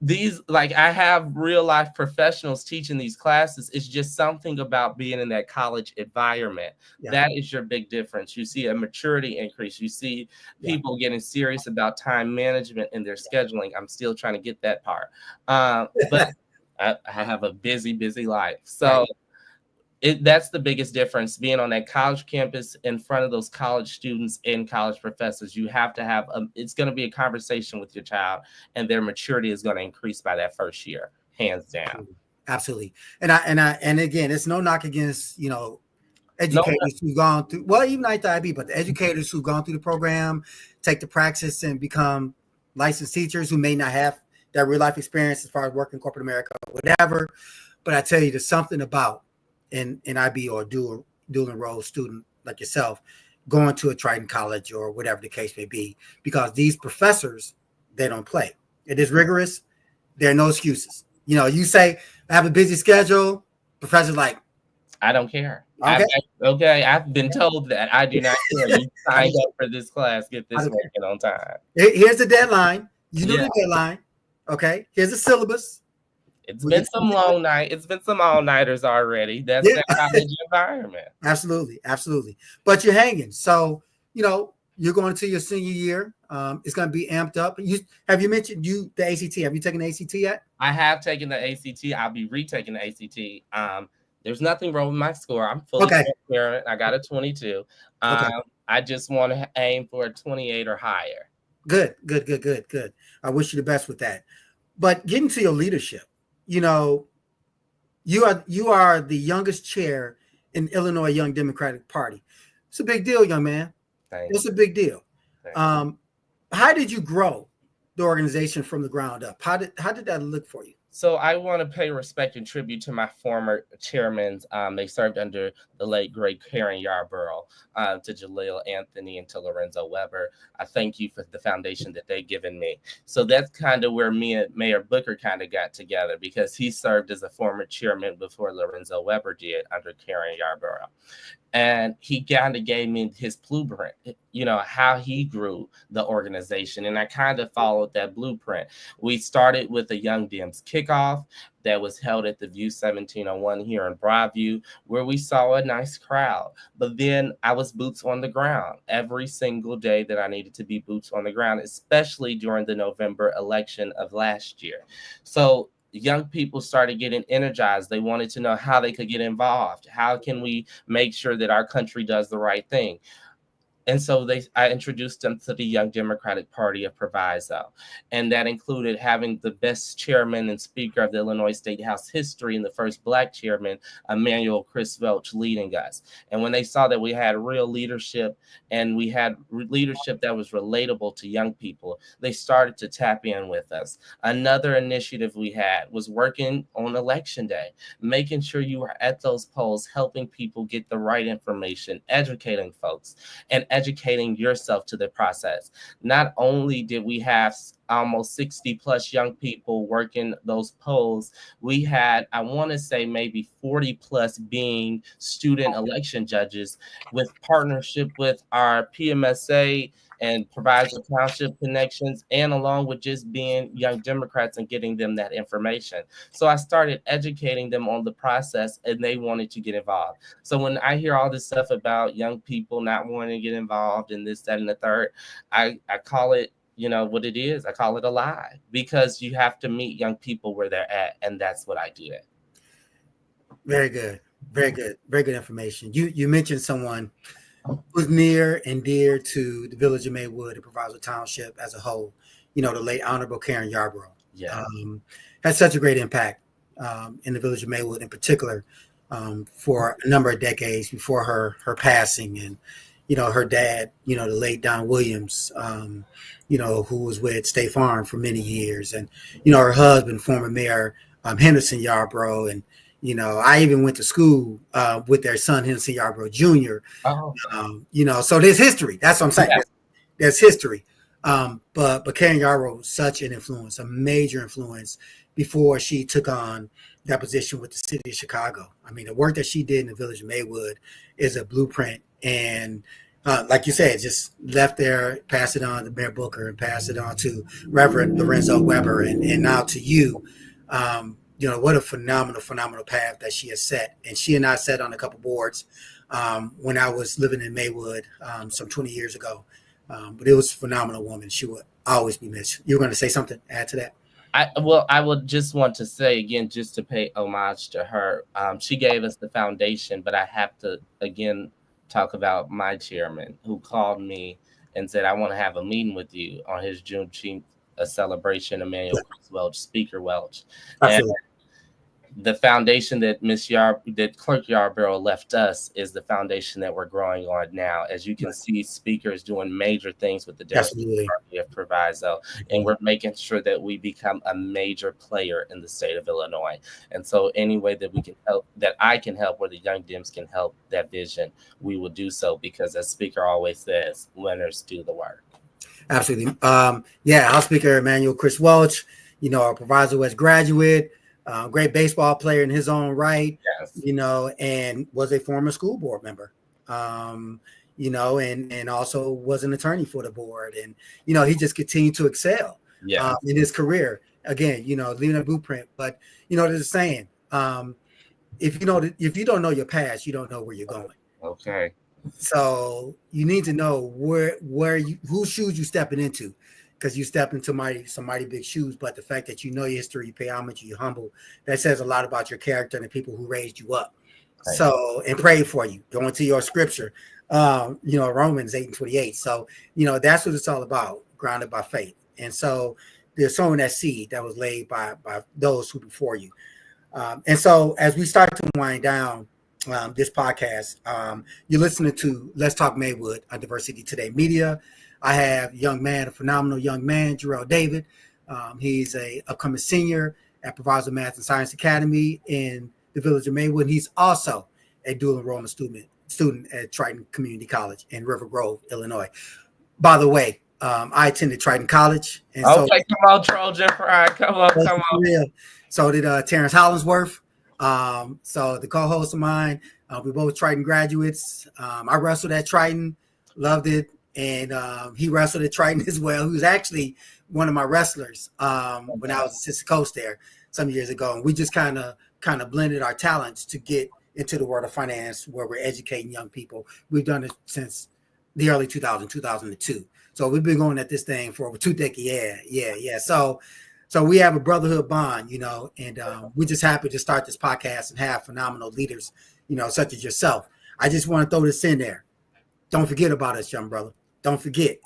these, like, I have real life professionals teaching these classes. It's just something about being in that college environment. Yeah. That is your big difference. You see a maturity increase. You see people getting serious about time management in their scheduling. I'm still trying to get that part. But I have a busy life. So that's the biggest difference, being on that college campus in front of those college students and college professors. You have to have it's going to be a conversation with your child, and their maturity is going to increase by that first year, hands down. Absolutely. And again, it's no knock against, you know, educators who've gone through, well, even not the IB, but the educators who've gone through the program, take the praxis and become licensed teachers who may not have that real life experience as far as working in corporate America or whatever. But I tell you, there's something about an IB or dual enrolled student like yourself going to a Triton college or whatever the case may be, because these professors, they don't play. It is rigorous. There are no excuses. You know, you say, I have a busy schedule. Professor's like, I don't care. Okay. I've been told that. I do not care. You signed up for this class. Get this working on time. Here's the deadline. You know the deadline. Okay. Here's the syllabus. It's been some long night. It's been some all-nighters already. That's that college environment. Absolutely. But you're hanging. So, you know, you're going to your senior year. It's going to be amped up. Have you mentioned the ACT? Have you taken the ACT yet? I have taken the ACT. I'll be retaking the ACT. There's nothing wrong with my score. I'm fully transparent. I got a 22. I just want to aim for a 28 or higher. Good. I wish you the best with that. But getting to your leadership, you know, you are the youngest chair in Illinois Young Democratic Party. It's a big deal, young man. It's a big deal. How did you grow the organization from the ground up? How did that look for you? So I want to pay respect and tribute to my former chairmen. They served under the late great Karen Yarborough, to Jaleel Anthony and to Lorenzo Weber. I thank you for the foundation that they've given me. So that's kind of where me and Mayor Booker kind of got together, because he served as a former chairman before Lorenzo Weber did under Karen Yarborough. And he kind of gave me his blueprint, you know, how he grew the organization. And I kind of followed that blueprint. We started with a Young Dems kickoff that was held at the View 1701 here in Broadview, where we saw a nice crowd. But then I was boots on the ground every single day that I needed to be boots on the ground, especially during the November election of last year. So young people started getting energized. They wanted to know how they could get involved. How can we make sure that our country does the right thing? And so I introduced them to the Young Democratic Party of Proviso. And that included having the best chairman and speaker of the Illinois State House history and the first Black chairman, Emmanuel Chris Welch, leading us. And when they saw that we had real leadership and we had leadership that was relatable to young people, they started to tap in with us. Another initiative we had was working on election day, making sure you were at those polls, helping people get the right information, educating folks, and educating yourself to the process. Not only did we have almost 60 plus young people working those polls, we had, I want to say maybe 40 plus being student election judges, with partnership with our PMSA and Proviso Township connections, and along with just being young Democrats and getting them that information. So I started educating them on the process, and they wanted to get involved. So when I hear all this stuff about young people not wanting to get involved in this, that, and the third, I call it, you know, what it is. I call it a lie, because you have to meet young people where they're at, and that's what I did. Very good. Very good. Very good information. You mentioned someone who's near and dear to the village of Maywood and Proviso Township as a whole, you know, the late Honorable Karen Yarborough. Yeah. Had such a great impact in the village of Maywood in particular, for a number of decades before her passing. And, you know, her dad, you know, the late Don Williams, you know, who was with State Farm for many years. And, you know, her husband, former Mayor Henderson Yarborough. And, you know, I even went to school with their son, Henderson Yarborough Jr. Oh. You know, so there's history. That's what I'm saying. Yeah. There's history. But Karen Yarborough was such an influence, a major influence, before she took on that position with the city of Chicago. I mean, the work that she did in the village of Maywood is a blueprint. And like you said, just left there, pass it on to Mayor Booker and pass it on to Reverend Lorenzo Weber, and now to you. You know, what a phenomenal path that she has set. And she and I sat on a couple boards when I was living in Maywood some 20 years ago. But it was a phenomenal woman. She would always be missed. You were going to say something, add to that? I would just want to say again, just to pay homage to her. She gave us the foundation, but I have to, again, talk about my chairman, who called me and said, I want to have a meeting with you on his Juneteenth celebration, Emmanuel Welch, Speaker Welch. Absolutely. And the foundation that that Clerk Yarborough left us is the foundation that we're growing on now. As you can see, Speaker is doing major things with the Democratic Party of Proviso, and we're making sure that we become a major player in the state of Illinois. And so any way that we can help, that I can help, where the Young Dems can help that vision, we will do so, because as Speaker always says, winners do the work. Absolutely. House Speaker Emmanuel Chris Welch, you know, a Proviso West graduate, great baseball player in his own right, yes. You know, and was a former school board member, you know, and also was an attorney for the board. And, you know, he just continued to excel in his career. Again, you know, leaving a blueprint. But, you know, there's a saying, if you don't know your past, you don't know where you're going. Okay. So you need to know whose shoes you stepping into, because you step into some mighty big shoes. But the fact that you know your history, you pay homage, you're humble, that says a lot about your character and the people who raised you up. Right. So, and pray for you. Go into your scripture, you know, Romans 8:28. So, you know, that's what it's all about, grounded by faith. And so they're sowing that seed that was laid by those who before you. And so as we start to wind down this podcast, you're listening to Let's Talk Maywood on Diversity Today Media. I have a phenomenal young man, Jarrell David. He's a upcoming senior at Proviso Math and Science Academy in the village of Maywood. He's also a dual enrollment student at Triton Community College in River Grove, Illinois. By the way, I attended Triton College. And okay, come on, Trojan Pride. Come on. Real. So did Terrence Hollinsworth. So the co-host of mine, we both Triton graduates. I wrestled at Triton, loved it. And he wrestled at Triton as well. He was actually one of my wrestlers when I was assistant coach there some years ago. And we just kind of blended our talents to get into the world of finance where we're educating young people. We've done it since the early 2002. So we've been going at this thing for over 2 decades. Yeah. So we have a brotherhood bond, and we're just happy to start this podcast and have phenomenal leaders, such as yourself. I just want to throw this in there. Don't forget about us, young brother. Don't forget.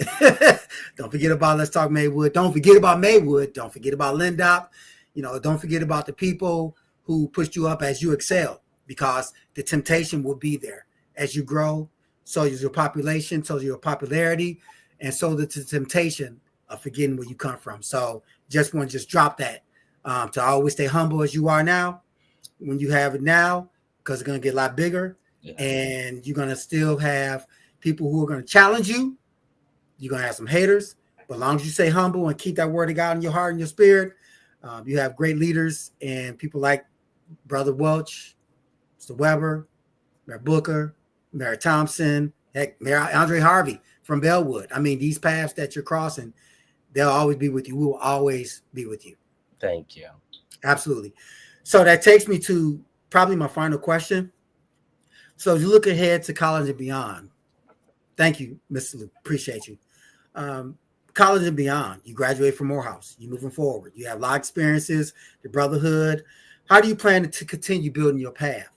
Don't forget about Let's Talk Maywood. Don't forget about Maywood. Don't forget about Lindop. Don't forget about the people who pushed you up as you excel, because the temptation will be there as you grow. So is your population, so is your popularity, and so the temptation of forgetting where you come from. So just want to drop that to always stay humble as you are now, when you have it now, because it's going to get a lot bigger, and you're going to still have people who are going to challenge you. You're going to have some haters, but as long as you stay humble and keep that word of God in your heart and your spirit, you have great leaders and people like Brother Welch, Mr. Weber, Mayor Booker, Mayor Thompson, heck, Mayor Andre Harvey from Bellwood. I mean, these paths that you're crossing, they'll always be with you. We will always be with you. Thank you. Absolutely. So that takes me to probably my final question. So as you look ahead to college and beyond, thank you, Mr. Luke. Appreciate you. College and beyond, you graduate from Morehouse. You're moving forward. You have a lot of experiences, the brotherhood. How do you plan to continue building your path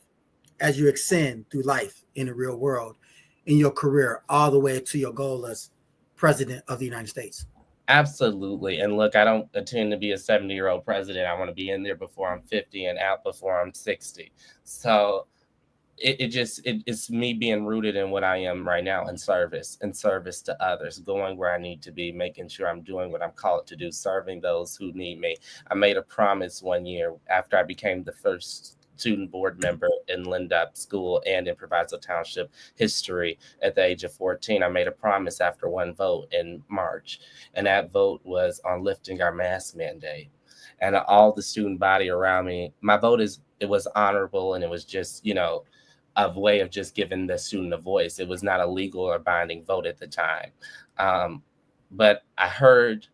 as you ascend through life in the real world, in your career, all the way to your goal as president of the United States? Absolutely. And look, I don't intend to be a 70-year-old president. I want to be in there before I'm 50 and out before I'm 60. So it's me being rooted in what I am right now, in service to others, going where I need to be, making sure I'm doing what I'm called to do, serving those who need me. I made a promise one year after I became the first student board member in Lindop School and in Proviso Township history at the age of 14. I made a promise after one vote in March, and that vote was on lifting our mask mandate. And all the student body around me, my vote it was honorable, and it was just, a way of just giving the student a voice. It was not a legal or binding vote at the time. But I heard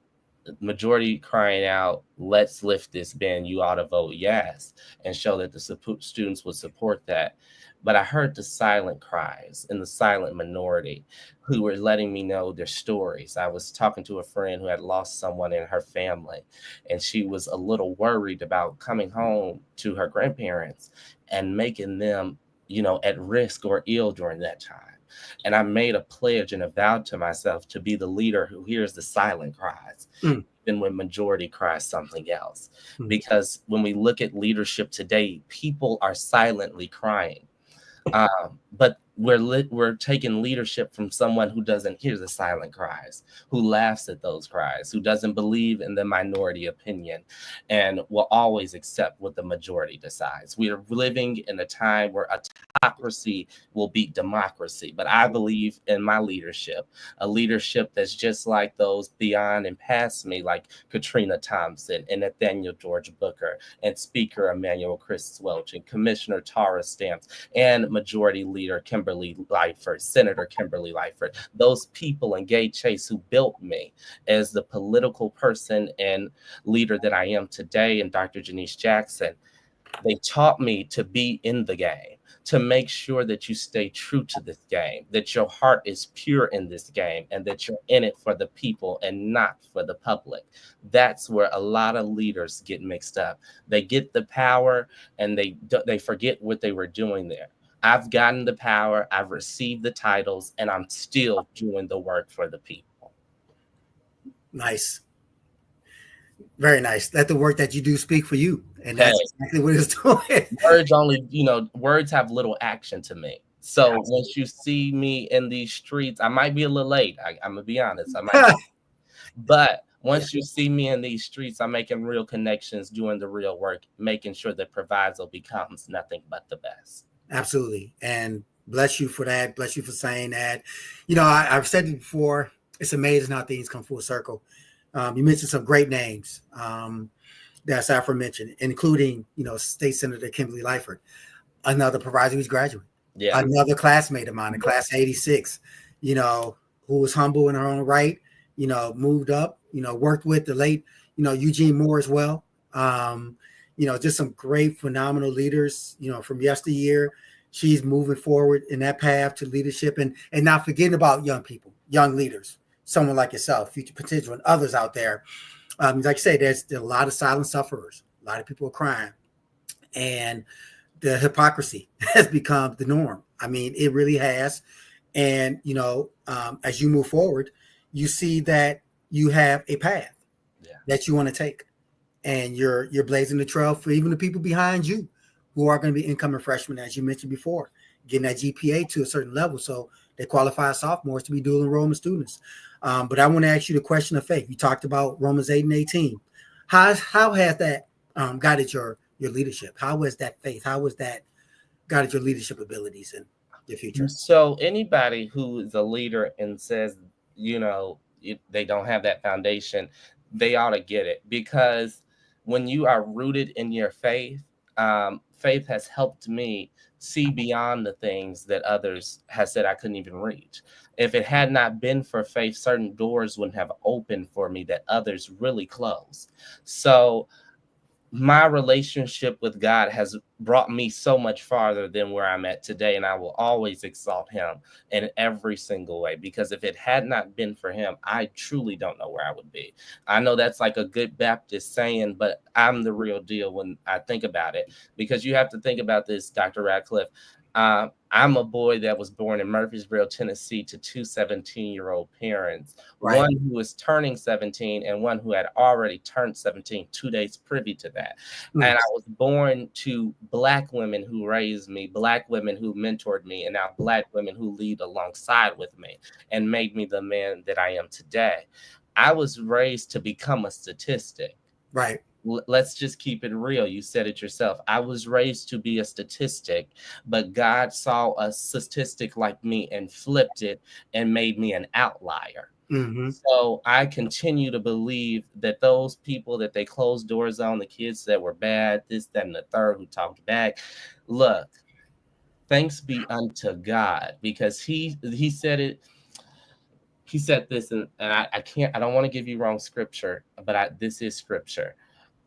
the majority crying out, let's lift this ban, you ought to vote yes, and show that the students would support that. But I heard the silent cries and the silent minority who were letting me know their stories. I was talking to a friend who had lost someone in her family, and she was a little worried about coming home to her grandparents and making them at risk or ill during that time. And I made a pledge and a vow to myself to be the leader who hears the silent cries, even when majority cries something else. Because when we look at leadership today, people are silently crying. But we're taking leadership from someone who doesn't hear the silent cries, who laughs at those cries, who doesn't believe in the minority opinion, and will always accept what the majority decides. We are living in a time where autocracy will beat democracy. But I believe in my leadership, a leadership that's just like those beyond and past me, like Katrina Thompson and Nathaniel George Booker and Speaker Emmanuel Chris Welch and Commissioner Tara Stamps and Majority Leader Kimberly Lightford, Senator Kimberly Lightford, those people in Gay Chase who built me as the political person and leader that I am today, and Dr. Janice Jackson. They taught me to be in the game, to make sure that you stay true to this game, that your heart is pure in this game, and that you're in it for the people and not for the public. That's where a lot of leaders get mixed up. They get the power and they forget what they were doing there. I've gotten the power, I've received the titles, and I'm still doing the work for the people. Nice. Very nice. Let the work that you do speak for you. And Hey, that's exactly what it's doing. words only, words have little action to me. So once you see me in these streets, I might be a little late. I'm gonna be honest. I might be, but once you see me in these streets, I'm making real connections, doing the real work, making sure that Proviso becomes nothing but the best. Absolutely. And bless you for that. Bless you for saying that. I've said it before. It's amazing how things come full circle. You mentioned some great names that Saffron mentioned, including, State Senator Kimberly Lyford, another Proviso graduate, another classmate of mine, in class 86, who was humble in her own right, moved up, worked with the late, Eugene Moore as well. Just some great, phenomenal leaders, from yesteryear. She's moving forward in that path to leadership and not forgetting about young people, young leaders, someone like yourself, future potential, and others out there. Like I say, there's a lot of silent sufferers. A lot of people are crying. And the hypocrisy has become the norm. I mean, it really has. And, as you move forward, you see that you have a path that you want to take. And you're blazing the trail for even the people behind you who are going to be incoming freshmen, as you mentioned before, getting that GPA to a certain level so they qualify as sophomores to be dual enrollment students. But I want to ask you the question of faith. You talked about Romans 8 and 18. How has that guided your leadership? How has that faith? How has that guided your leadership abilities in your future? So anybody who is a leader and says, they don't have that foundation, they ought to get it, because when you are rooted in your faith, faith has helped me see beyond the things that others have said I couldn't even reach. If it had not been for faith, certain doors wouldn't have opened for me that others really closed. So my relationship with God has brought me so much farther than where I'm at today. And I will always exalt him in every single way, because if it had not been for him, I truly don't know where I would be. I know that's like a good Baptist saying, but I'm the real deal when I think about it, because you have to think about this, Dr. Radcliffe. I'm a boy that was born in Murfreesboro, Tennessee, to two 17-year-old parents, one who was turning 17 and one who had already turned 17, 2 days privy to that. And I was born to Black women who raised me, Black women who mentored me, and now Black women who lead alongside with me and made me the man that I am today. I was raised to become a statistic. Right. Let's just keep it real. You said it yourself. I was raised to be a statistic, but God saw a statistic like me and flipped it and made me an outlier. Mm-hmm. So I continue to believe that those people that they closed doors on, the kids that were bad, this, that, and the third who talked back, look, thanks be unto God, because he said it. He said this, and I don't want to give you wrong scripture, but this is scripture.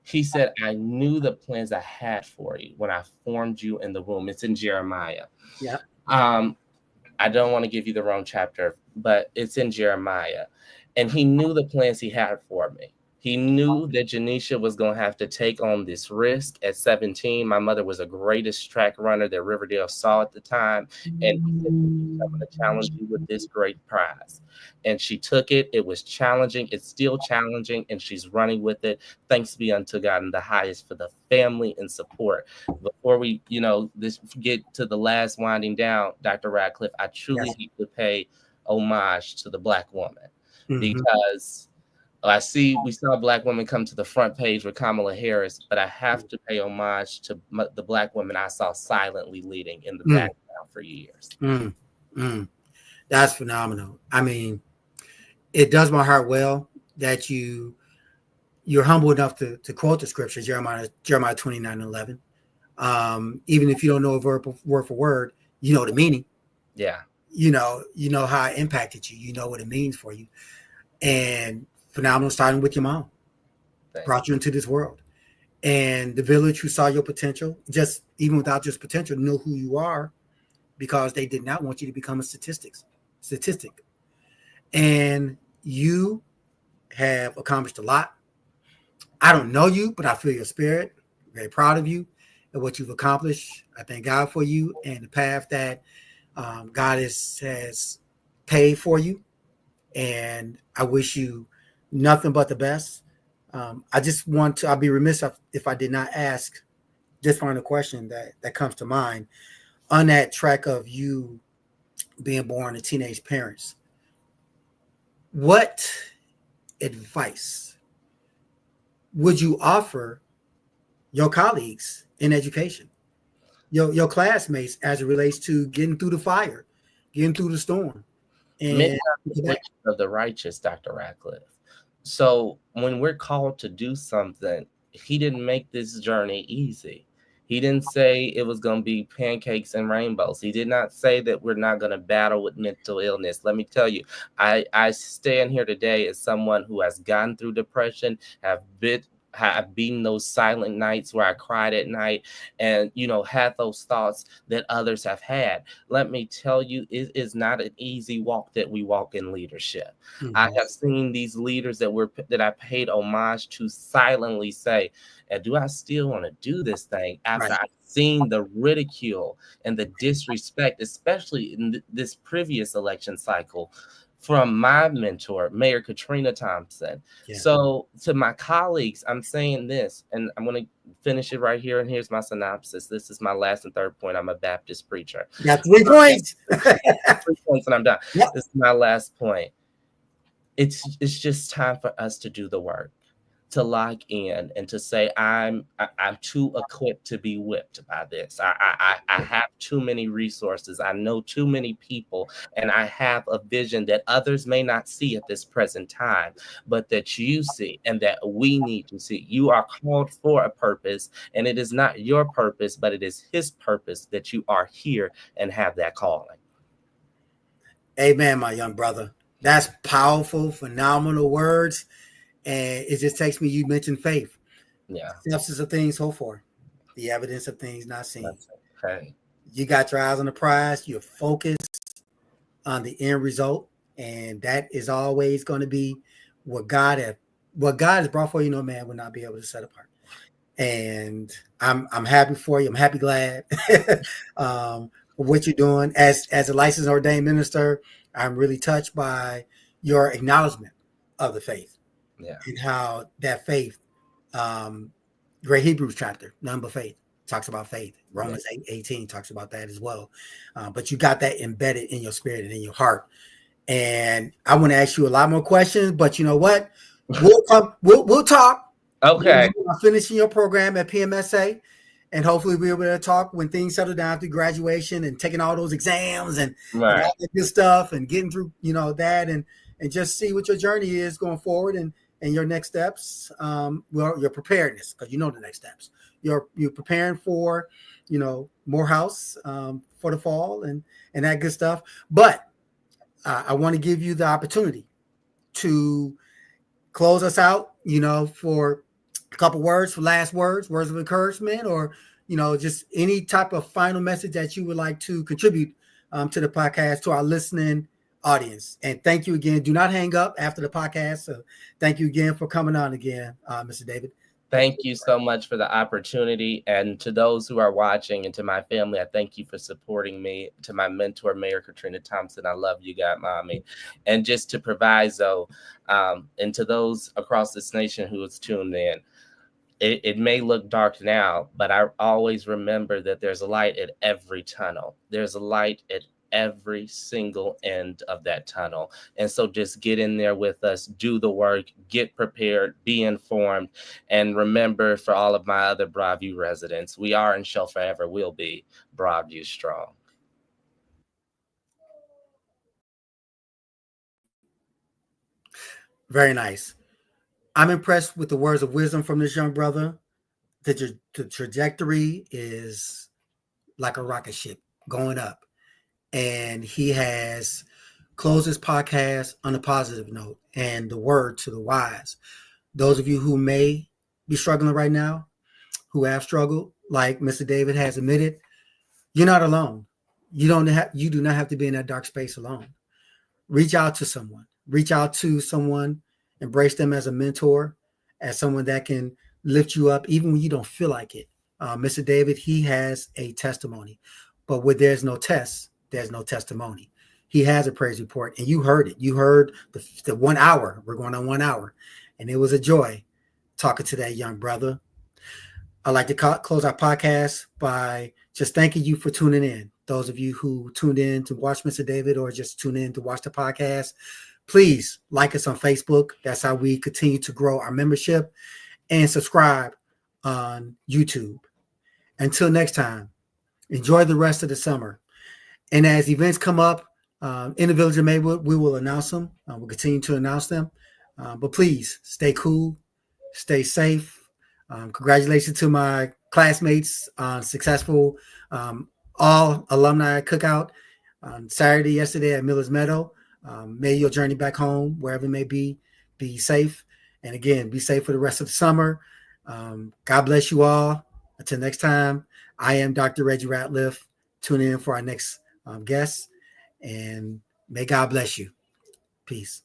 He said, I knew the plans I had for you when I formed you in the womb. It's in Jeremiah. Yeah. I don't want to give you the wrong chapter, but it's in Jeremiah. And he knew the plans he had for me. He knew that Janisha was going to have to take on this risk at 17. My mother was the greatest track runner that Riverdale saw at the time. And he said, I'm going to challenge you with this great prize. And she took it. It was challenging. It's still challenging. And she's running with it. Thanks be unto God in the highest for the family and support. Before we, this get to the last winding down, Dr. Radcliffe, I truly need to pay homage to the Black woman, because we saw Black women come to the front page with Kamala Harris, but I have to pay homage to the Black women I saw silently leading in the background for years. That's phenomenal. I mean, it does my heart well that you're humble enough to quote the scripture, Jeremiah 29:11. Even if you don't know word for word, you know the meaning. Yeah. You know how it impacted you. You know what it means for you. And phenomenal, starting with your mom. Brought you into this world. And the village who saw your potential, just even without just potential, know who you are, because they did not want you to become a statistic. And you have accomplished a lot. I don't know you, but I feel your spirit. I'm very proud of you and what you've accomplished. I thank God for you and the path that God has paved for you. And I wish you nothing but the best. I'll be remiss if I did not ask this final question that comes to mind on that track of you being born to teenage parents. What advice would you offer your colleagues in education, your classmates, as it relates to getting through the fire, getting through the storm? Many And are the afflictions of the righteous, Dr. Radcliffe. So when we're called to do something, he didn't make this journey easy. He didn't say it was going to be pancakes and rainbows. He did not say that we're not going to battle with mental illness. Let me tell you, I stand here today as someone who has gone through depression, have beaten those silent nights where I cried at night, and had those thoughts that others have had. Let me tell you, it is not an easy walk that we walk in leadership. Mm-hmm. I have seen these leaders that I paid homage to silently say, and do I still want to do this thing after I've seen the ridicule and the disrespect, especially in this previous election cycle, from my mentor, Mayor Katrina Thompson. Yeah. So to my colleagues, I'm saying this, and I'm going to finish it right here. And here's my synopsis. This is my last and third point. I'm a Baptist preacher. You got 3 points. 3 points and I'm done. Yep. This is my last point. It's just time for us to do the work, to lock in and to say, I'm too equipped to be whipped by this. I have too many resources. I know too many people, and I have a vision that others may not see at this present time, but that you see and that we need to see. You are called for a purpose, and it is not your purpose, but it is his purpose that you are here and have that calling. Amen, my young brother. That's powerful, phenomenal words. And it just takes me, you mentioned faith. Yeah. Substance of things hoped for, the evidence of things not seen. Okay. You got your eyes on the prize. You're focused on the end result. And that is always going to be what God has brought for you. No man will not be able to set apart. And I'm happy for you. I'm happy, glad for what you're doing. As a licensed ordained minister, I'm really touched by your acknowledgement of the faith. Yeah. And how that faith, great Hebrews chapter, none but faith, talks about faith. Romans 8:18 talks about that as well. But you got that embedded in your spirit and in your heart. And I want to ask you a lot more questions, but you know what? We'll talk. Okay. Finishing your program at PMSA, and hopefully we'll be able to talk when things settle down after graduation and taking all those exams and all that good stuff and getting through, that and just see what your journey is going forward and your next steps, your preparedness, because the next steps. You're preparing for, Morehouse for the fall and that good stuff. But I want to give you the opportunity to close us out, for a couple words, words of encouragement, or, just any type of final message that you would like to contribute to the podcast, to our listening audience. And thank you again. Do not hang up after the podcast. So thank you again for coming on again, Mr. David. Thank you so much for the opportunity. And to those who are watching and to my family, I thank you for supporting me. To my mentor, Mayor Katrina Thompson, I love you, God, mommy. And just to Proviso, and to those across this nation who is tuned in, it may look dark now, but I always remember that there's a light at every tunnel. There's a light at every single end of that tunnel. And so just get in there with us, do the work, get prepared, be informed, and remember, for all of my other Broadview residents, we are and shall forever will be Broadview strong. Very nice. I'm impressed with the words of wisdom from this young brother. The trajectory is like a rocket ship going up. And he has closed his podcast on a positive note, and the word to the wise. Those of you who may be struggling right now, who have struggled, like Mr. David has admitted, you're not alone. You do not have to be in that dark space alone. Reach out to someone. Embrace them as a mentor, as someone that can lift you up, even when you don't feel like it. Mr. David, he has a testimony, but where there's no test, there's no testimony. He has a praise report, and you heard it. You heard the 1 hour. We're going on 1 hour, and it was a joy talking to that young brother. I'd like to close our podcast by just thanking you for tuning in. Those of you who tuned in to watch Mr. David or just tune in to watch the podcast, please like us on Facebook. That's how we continue to grow our membership, and subscribe on YouTube. Until next time, enjoy the rest of the summer. And as events come up in the village of Maywood, we will announce them. We'll continue to announce them. But please stay cool, stay safe. Congratulations to my classmates on successful all alumni cookout on Saturday yesterday at Miller's Meadow. May your journey back home, wherever it may be safe. And again, be safe for the rest of the summer. God bless you all. Until next time, I am Dr. Reggie Ratliff. Tune in for our next guest, and may God bless you. Peace.